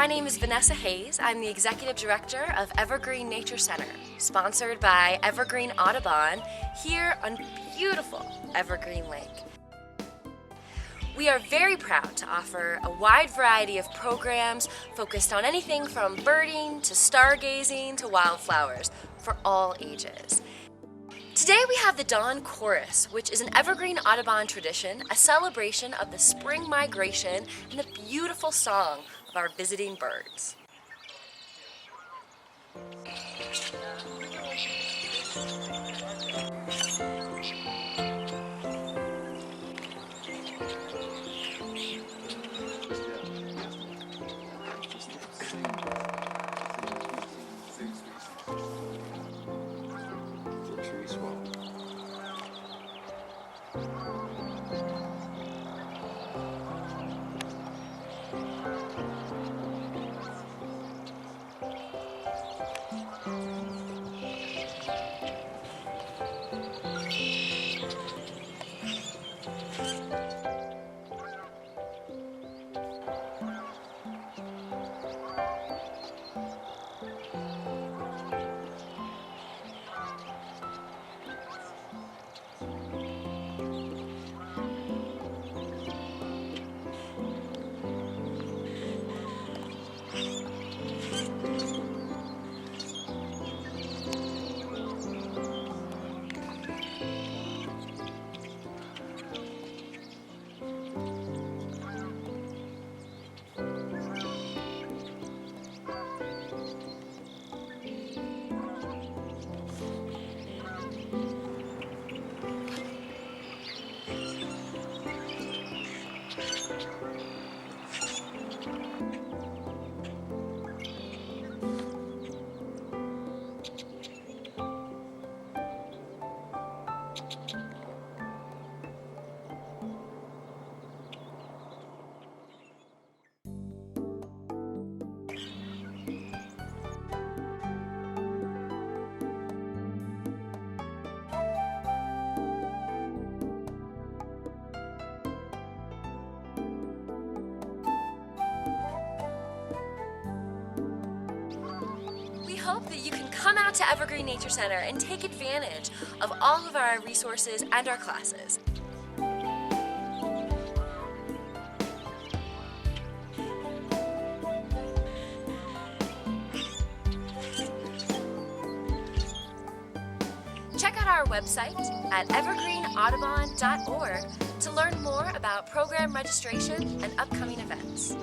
My name is Vanessa Hayes. I'm the Executive Director of Evergreen Nature Center, sponsored by Evergreen Audubon here on beautiful Evergreen Lake. We are very proud to offer a wide variety of programs focused on anything from birding to stargazing to wildflowers for all ages. Today we have the Dawn Chorus, which is an Evergreen Audubon tradition, a celebration of the spring migration and the beautiful song of our visiting birds. We hope that you can come out to Evergreen Nature Center and take advantage of all of our resources and our classes. Check out our website at evergreenaudubon.org to learn more about program registration and upcoming events.